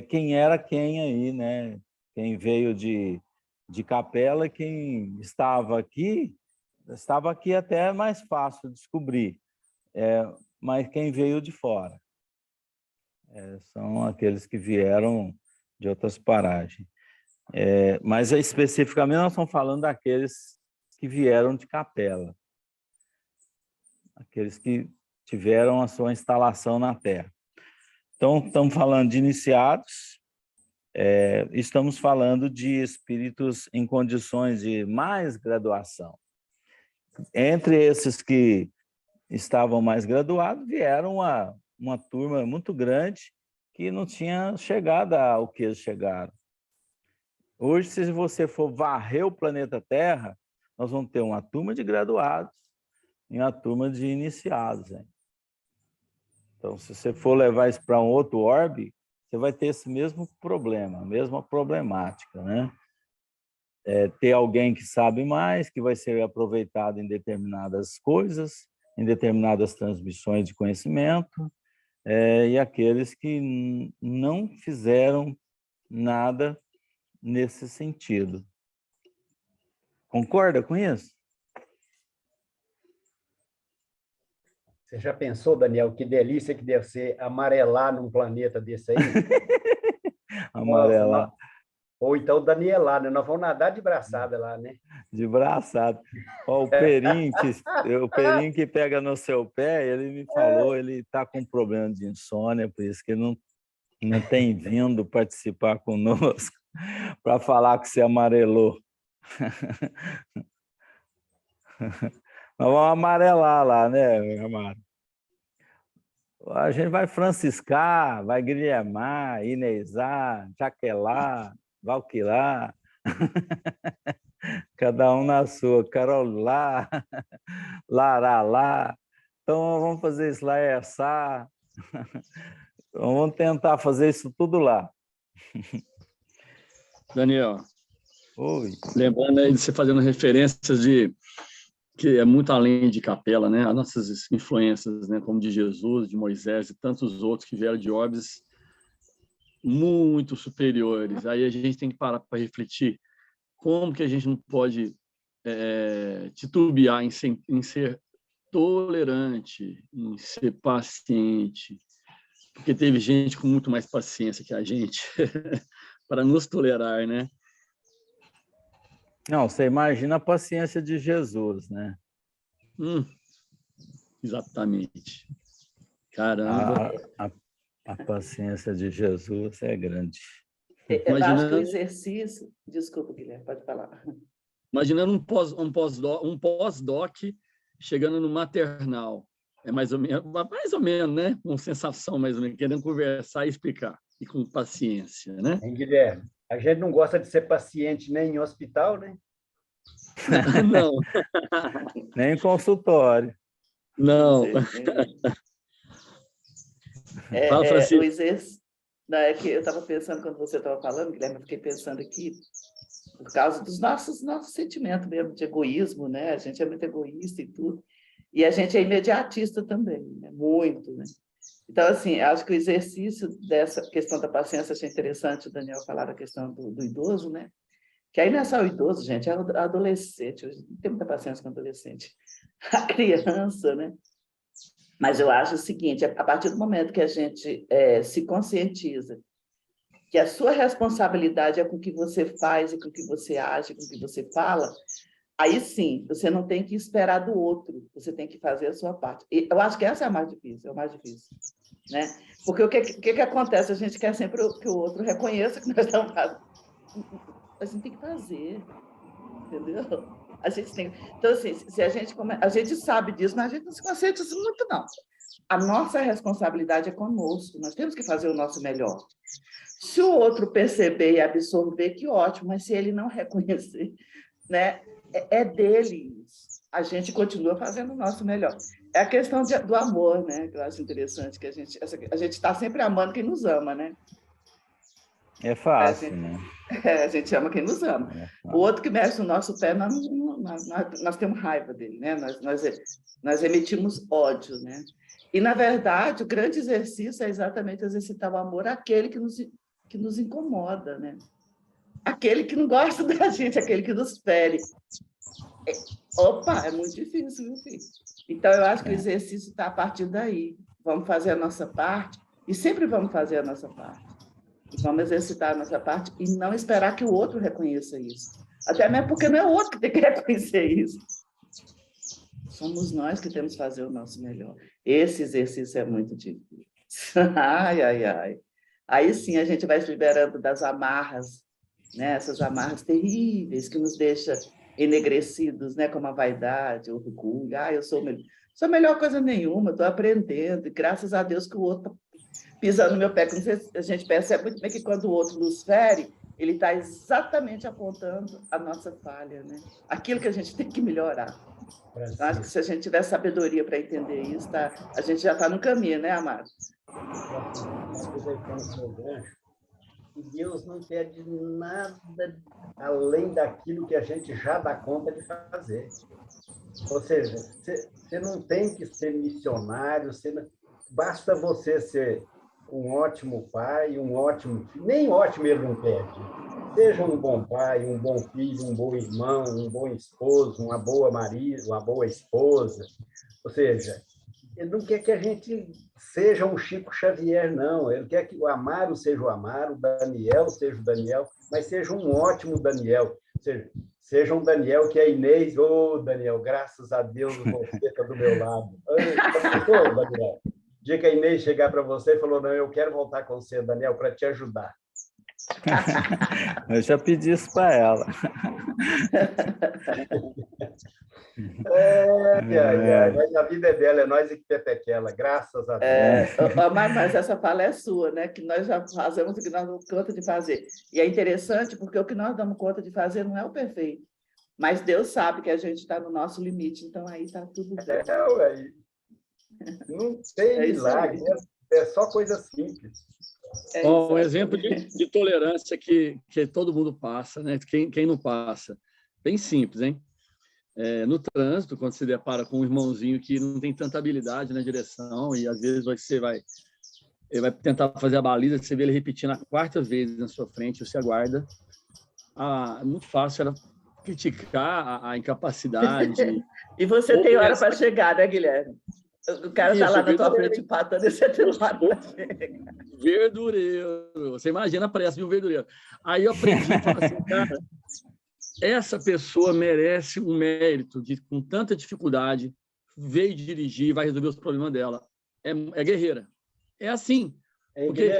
quem era quem aí, né? Quem veio de capela, quem estava aqui até é mais fácil descobrir, mas quem veio de fora são aqueles que vieram de outras paragens. Mas especificamente nós estamos falando daqueles que vieram de capela, aqueles que tiveram a sua instalação na Terra. Então, estamos falando de iniciados, estamos falando de espíritos em condições de mais graduação. Entre esses que estavam mais graduados, vieram uma turma muito grande que não tinha chegado ao que eles chegaram. Hoje, se você for varrer o planeta Terra, nós vamos ter uma turma de graduados e uma turma de iniciados. Hein? Então, se você for levar isso para um outro orbe, você vai ter esse mesmo problema, a mesma problemática, né? Ter alguém que sabe mais, que vai ser aproveitado em determinadas coisas, em determinadas transmissões de conhecimento, e aqueles que não fizeram nada nesse sentido. Concorda com isso? Você já pensou, Daniel, que delícia que deve ser amarelar num planeta desse aí? Amarelar. Ou então danielar, né? Nós vamos nadar de braçada lá, né? De braçada. Ó, o Perim que pega no seu pé, ele me falou, ele está com problema de insônia, por isso que ele não tem vindo participar conosco para falar que você amarelou. Nós vamos amarelar lá, né, Amaro? A gente vai franciscar, vai guilhermar, inesar, jaquelar, valquilar, cada um na sua, carolá, laralá. Então, vamos fazer isso lá, essa. Vamos tentar fazer isso tudo lá. Daniel, Oi. lembrando aí de você fazendo referências de que é muito além de Capela, né? As nossas influências, né? Como de Jesus, de Moisés e tantos outros que vieram de orbes muito superiores. Aí a gente tem que parar para refletir como que a gente não pode titubear em ser tolerante, em ser paciente, porque teve gente com muito mais paciência que a gente para nos tolerar, né? Não, você imagina a paciência de Jesus, né? Exatamente. Caramba. A paciência de Jesus é grande. Eu acho que o exercício... Desculpa, Guilherme, pode falar. Imaginando um pós-doc chegando no maternal. É mais ou menos, né? Com sensação, mais ou menos, querendo conversar e explicar. E com paciência, né? Guilherme, a gente não gosta de ser paciente nem em hospital, né? Não. Nem em consultório. Não. O exercício... Não, é que eu estava pensando, quando você estava falando, Guilherme, eu fiquei pensando aqui, por causa dos nossos sentimentos mesmo de egoísmo, né? A gente é muito egoísta e tudo. E a gente é imediatista também, né? Muito, né? Então, assim, acho que o exercício dessa questão da paciência, achei interessante o Daniel falar da questão do idoso, né? Que aí não é só o idoso, gente, é o adolescente. Eu não tenho muita paciência com o adolescente. A criança, né? Mas eu acho o seguinte, a partir do momento que a gente se conscientiza que a sua responsabilidade é com o que você faz e com o que você age, com o que você fala, aí sim, você não tem que esperar do outro, você tem que fazer a sua parte. E eu acho que essa é a mais difícil, né? Porque o que acontece? A gente quer sempre que o outro reconheça que nós estamos fazendo. A gente tem que fazer, entendeu? A gente tem... Então, assim, se a gente sabe disso, mas a gente não se conscientiza muito, não. A nossa responsabilidade é conosco, nós temos que fazer o nosso melhor. Se o outro perceber e absorver, que ótimo, mas se ele não reconhecer, né, é dele isso. A gente continua fazendo o nosso melhor. É a questão do amor, né, que eu acho interessante, que a gente está sempre amando quem nos ama, né? É fácil, né? A gente ama quem nos ama. O outro que mexe no nosso pé, nós temos raiva dele, né? Nós emitimos ódio, né? E, na verdade, o grande exercício é exatamente exercitar o amor àquele que nos incomoda, né? Aquele que não gosta da gente, aquele que nos fere. Opa, é muito difícil, viu, filho? Então, eu acho que o exercício está a partir daí. Vamos fazer a nossa parte, e sempre vamos fazer a nossa parte. Vamos exercitar a nossa parte e não esperar que o outro reconheça isso. Até mesmo porque não é o outro que tem que reconhecer isso. Somos nós que temos que fazer o nosso melhor. Esse exercício é muito difícil. Ai, ai, ai. Aí sim a gente vai se liberando das amarras, né? Essas amarras terríveis que nos deixam enegrecidos, né? Como a vaidade, o orgulho. Eu sou melhor coisa nenhuma, estou aprendendo, e graças a Deus que o outro está pisando no meu pé. Como a gente percebe muito bem que quando o outro nos fere, ele está exatamente apontando a nossa falha, né? Aquilo que a gente tem que melhorar. Então, acho que se a gente tiver sabedoria para entender isso, a gente já está no caminho, né, Amado? E Deus não pede nada além daquilo que a gente já dá conta de fazer. Ou seja, você não tem que ser missionário, basta você ser um ótimo pai, um ótimo filho. Nem ótimo ele não pede. Seja um bom pai, um bom filho, um bom irmão, um bom esposo, uma boa marido, uma boa esposa. Ou seja, ele não quer que a gente seja um Chico Xavier, não. Ele quer que o Amaro seja o Amaro, o Daniel seja o Daniel, mas seja um ótimo Daniel. Seja um Daniel que a Inês... Daniel, graças a Deus você está do meu lado. Daniel? O dia que a Inês chegar para você e falou, não, eu quero voltar com você, Daniel, para te ajudar. Eu já pedi isso para ela. Mas a vida é dela, é nós que pepequela, graças a Deus. Mas essa fala é sua, né? Que nós já fazemos o que nós damos conta de fazer. E é interessante porque o que nós damos conta de fazer não é o perfeito. Mas Deus sabe que a gente está no nosso limite, então aí está tudo bem. Não tem milagre, é só coisa simples. Um exemplo de tolerância que todo mundo passa, né? Quem não passa? Bem simples, hein? No trânsito, quando se depara com um irmãozinho que não tem tanta habilidade na direção e às vezes ele vai tentar fazer a baliza, você vê ele repetindo a quarta vez na sua frente, você aguarda. É muito fácil ela criticar a incapacidade. E você tem hora para chegar, né, Guilherme? O cara está lá na tua frente empatando e você tem hora para chegar. Verdureiro. Você imagina a pressa de um verdureiro. Aí eu aprendi a falar assim, cara, essa pessoa merece um mérito de, com tanta dificuldade, veio dirigir, vai resolver os problemas dela. É guerreira. É assim. Porque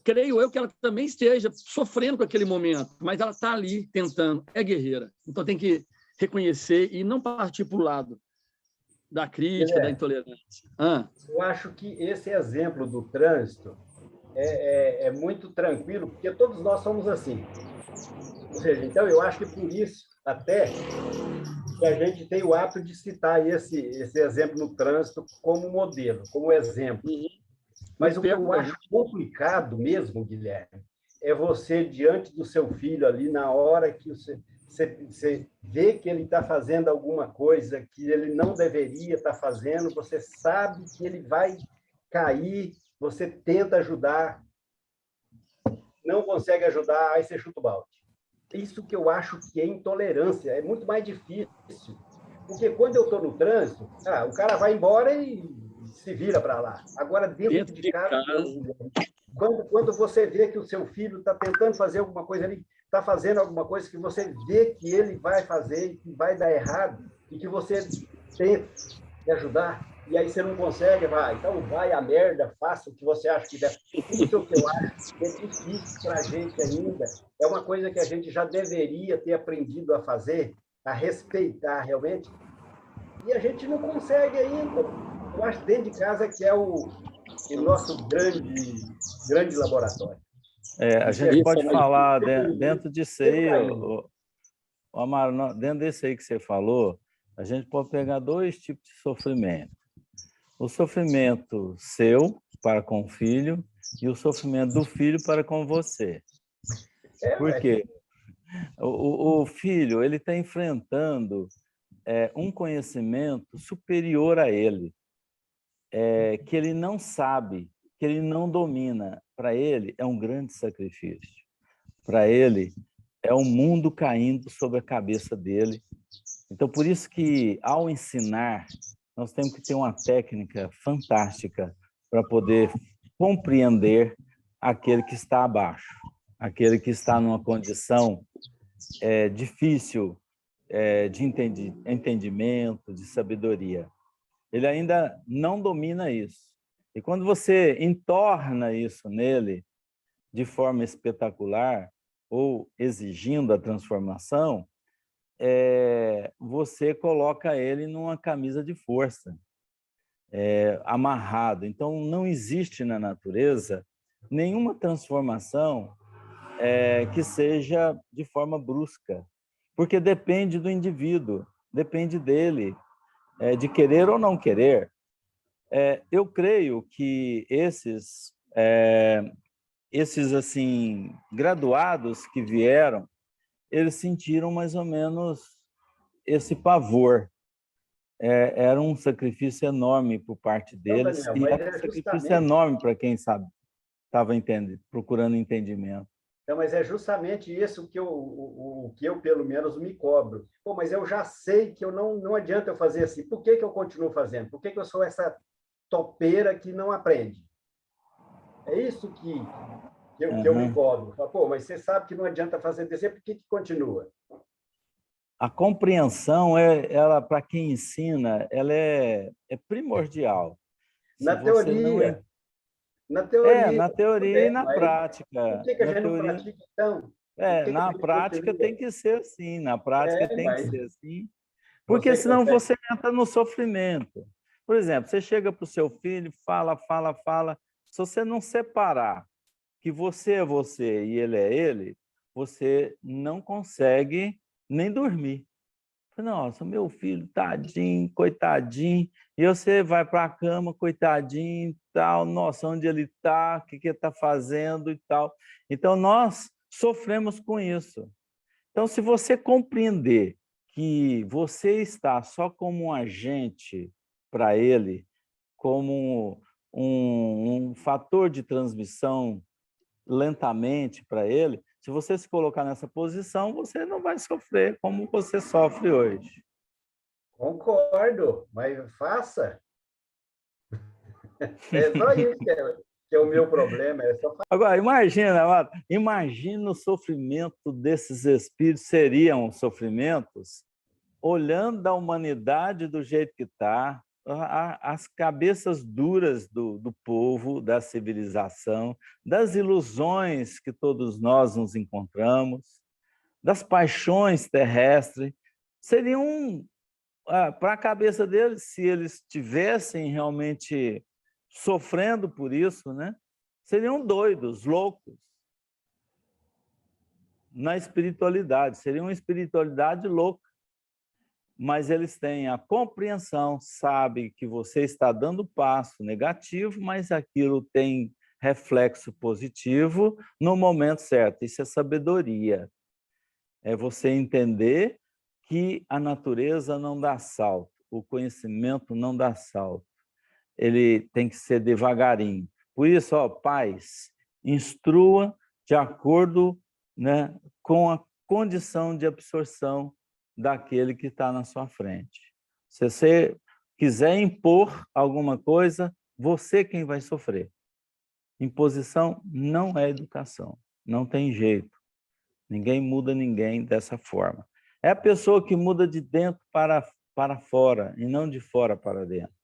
creio eu que ela também esteja sofrendo com aquele momento, mas ela está ali tentando. É guerreira. Então tem que reconhecer e não partir para o lado da crítica, da intolerância. Eu acho que esse exemplo do trânsito é muito tranquilo, porque todos nós somos assim. Ou seja, então, eu acho que por isso, até, que a gente tem o hábito de citar esse exemplo no trânsito como modelo, como exemplo. Mas o que eu acho complicado mesmo, Guilherme, é você, diante do seu filho ali, na hora que você vê que ele está fazendo alguma coisa que ele não deveria estar fazendo, você sabe que ele vai cair, você tenta ajudar, não consegue ajudar, aí você chuta o balde. Isso que eu acho que é intolerância, é muito mais difícil. Porque quando eu estou no trânsito, o cara vai embora e se vira para lá. Agora, dentro de casa, quando você vê que o seu filho está tentando fazer alguma coisa ali, está fazendo alguma coisa que você vê que ele vai fazer e que vai dar errado, e que você tenta ajudar, e aí você não consegue, então vai a merda, faça o que você acha que deve. Isso que eu acho que é difícil para a gente ainda, é uma coisa que a gente já deveria ter aprendido a fazer, a respeitar realmente, e a gente não consegue ainda. Eu acho que dentro de casa que é o nosso grande laboratório. A gente pode falar dentro disso aí, Amaro, dentro desse aí que você falou, a gente pode pegar dois tipos de sofrimento. O sofrimento seu para com o filho e o sofrimento do filho para com você. Por quê? O filho ele está enfrentando um conhecimento superior a ele, que ele não sabe, que ele não domina. Para ele é um grande sacrifício. Para ele é o mundo caindo sobre a cabeça dele. Então, por isso que, ao ensinar, nós temos que ter uma técnica fantástica para poder compreender aquele que está abaixo, aquele que está numa condição difícil de entendimento, de sabedoria. Ele ainda não domina isso. E quando você entorna isso nele de forma espetacular ou exigindo a transformação, você coloca ele numa camisa de força, amarrado. Então, não existe na natureza nenhuma transformação que seja de forma brusca, porque depende do indivíduo, depende dele, de querer ou não querer. Eu creio que esses assim, graduados que vieram, eles sentiram mais ou menos esse pavor. Era um sacrifício enorme por parte deles, Daniel, e mas era um é sacrifício justamente... enorme para quem sabe, estava procurando entendimento. Então, mas é justamente isso que o que eu, pelo menos, me cobro. Pô, mas eu já sei que eu não adianta eu fazer assim. Por que eu continuo fazendo? Por que eu sou essa topeira que não aprende? É isso que eu me cobro. Pô, mas você sabe que não adianta fazer desse, por que continua? A compreensão, ela, para quem ensina, ela é primordial. Na Se você teoria, não... na teoria, na tudo teoria e bem, na mas por prática. que a Na gente não teoria, pratica, então? Por que a na gente prática tem continua? que ser assim, na prática tem que Mas ser assim, porque você senão consegue... você entra no sofrimento. Por exemplo, você chega para o seu filho, fala, fala, fala, se você não separar que você é você e ele é ele, você não consegue nem dormir. Nossa, meu filho, tadinho, coitadinho, e você vai para a cama, coitadinho, tal, nossa, onde ele está, o que ele está fazendo e tal. Então, nós sofremos com isso. Então, se você compreender que você está só como um agente para ele, como um fator de transmissão lentamente para ele, se você se colocar nessa posição, você não vai sofrer como você sofre hoje. Concordo, mas faça. É só isso que é o meu problema. É só... Agora, imagina o sofrimento desses espíritos, seriam sofrimentos olhando a humanidade do jeito que está, as cabeças duras do povo, da civilização, das ilusões que todos nós nos encontramos, das paixões terrestres, seriam, para a cabeça deles, se eles estivessem realmente sofrendo por isso, né? Seriam doidos, loucos na espiritualidade, seria uma espiritualidade louca. Mas eles têm a compreensão, sabem que você está dando passo negativo, mas aquilo tem reflexo positivo no momento certo. Isso é sabedoria. É você entender que a natureza não dá salto, o conhecimento não dá salto. Ele tem que ser devagarinho. Por isso, pais, instrua de acordo, né, com a condição de absorção daquele que está na sua frente. Se você quiser impor alguma coisa, você quem vai sofrer. Imposição não é educação, não tem jeito. Ninguém muda ninguém dessa forma. É a pessoa que muda de dentro para fora e não de fora para dentro.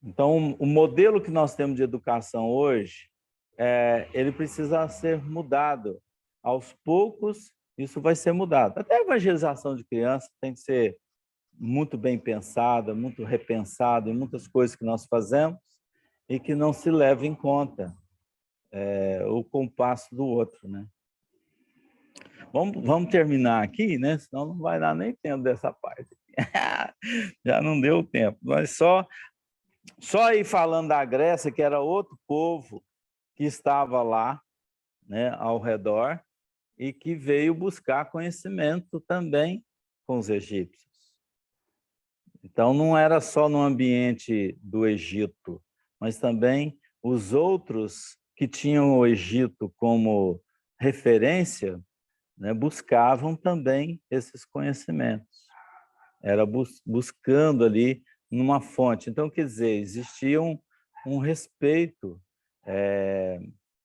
Então, o modelo que nós temos de educação hoje, ele precisa ser mudado. Aos poucos, isso vai ser mudado. Até a evangelização de crianças tem que ser muito bem pensada, muito repensada em muitas coisas que nós fazemos e que não se leva em conta o compasso do outro, né? Vamos terminar aqui, né? Senão não vai dar nem tempo dessa parte. Já não deu tempo. Mas só ir falando da Grécia, que era outro povo que estava lá, né, ao redor, e que veio buscar conhecimento também com os egípcios. Então, não era só no ambiente do Egito, mas também os outros que tinham o Egito como referência, né, buscavam também esses conhecimentos. Era buscando ali numa fonte. Então, quer dizer, existia um respeito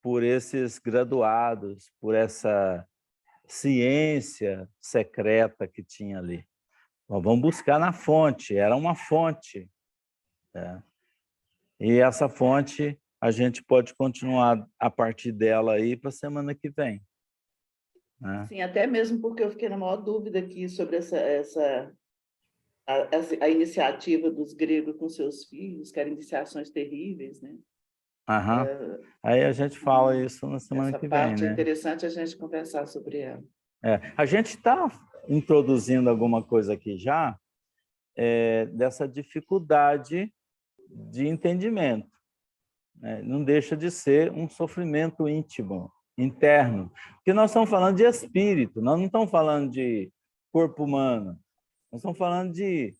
por esses graduados, por essa ciência secreta que tinha ali. Nós vamos buscar na fonte, era uma fonte. Né? E essa fonte, a gente pode continuar a partir dela aí para a semana que vem. Né? Sim, até mesmo porque eu fiquei na maior dúvida aqui sobre a iniciativa dos gregos com seus filhos, que eram iniciações terríveis, né? Aham. Aí a gente fala isso na semana Essa que vem, parte é né? interessante a gente conversar sobre ela. A gente está introduzindo alguma coisa aqui já, dessa dificuldade de entendimento. Né? Não deixa de ser um sofrimento íntimo, interno. Porque nós estamos falando de espírito, nós não estamos falando de corpo humano. Nós estamos falando de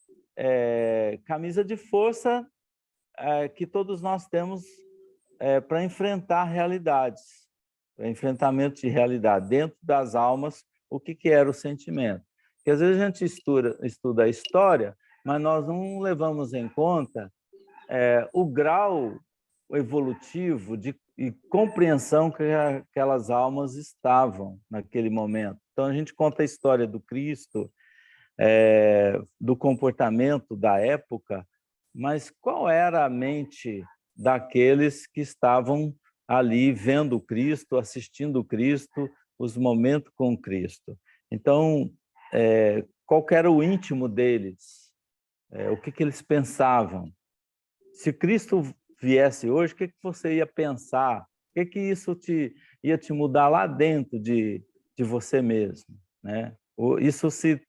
camisa de força que todos nós temos para enfrentar realidades, para enfrentamento de realidade. Dentro das almas, o que era o sentimento? Porque às vezes a gente estuda a história, mas nós não levamos em conta o grau evolutivo e compreensão que aquelas almas estavam naquele momento. Então, a gente conta a história do Cristo, do comportamento da época, mas qual era a mente daqueles que estavam ali vendo Cristo, assistindo Cristo, os momentos com Cristo? Então, qual era o íntimo deles? O que eles pensavam? Se Cristo viesse hoje, o que você ia pensar? O que isso ia te mudar lá dentro de você mesmo? Né? Isso se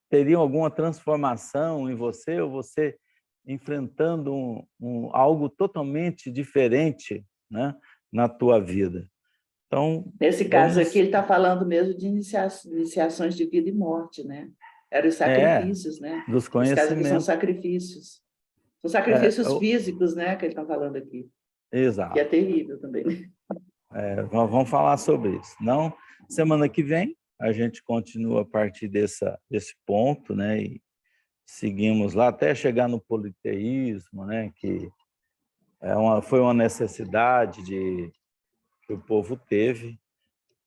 teria alguma transformação em você, ou você enfrentando algo totalmente diferente, né, na tua vida. Então, nesse caso aqui, ele está falando mesmo de iniciações de vida e morte, né? Eram os sacrifícios, né? Dos conhecimentos. Os casos aqui são sacrifícios. São sacrifícios físicos, né, que ele está falando aqui. Exato. Que é terrível também. Vamos falar sobre isso. Não, semana que vem a gente continua a partir desse ponto, né, e seguimos lá até chegar no politeísmo, né, que foi uma necessidade que o povo teve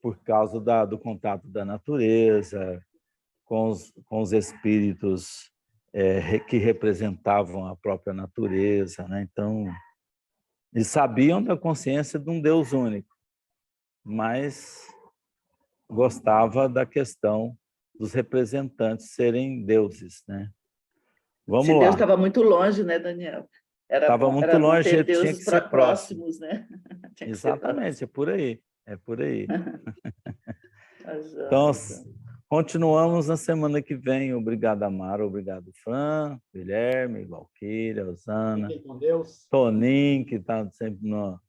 por causa do contato da natureza, com os espíritos que representavam a própria natureza, né? Então, eles sabiam da consciência de um Deus único, mas gostava da questão dos representantes serem deuses, né? Vamos lá. Deus estava muito longe, né, Daniel? Estava muito longe, ter tinha que ser próximos, né? Exatamente, é por aí. É por aí. Então, continuamos na semana que vem. Obrigado, Amaro. Obrigado, Fran, Guilherme, Valquíria, Osana, com Deus. Toninho, que está sempre no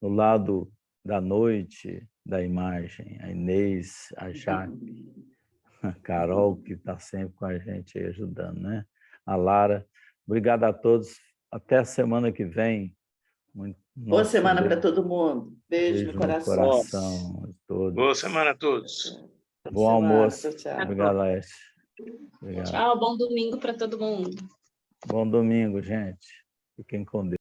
lado da noite da imagem, a Inês, a Jaque, a Carol, que está sempre com a gente aí ajudando, né? A Lara. Obrigado a todos. Até a semana que vem. Boa semana para todo mundo. Beijo no coração. De todos. Boa semana a todos. Bom almoço. Tchau. Obrigado, Laércio. Obrigado. Tchau, bom domingo para todo mundo. Bom domingo, gente. Fiquem com Deus.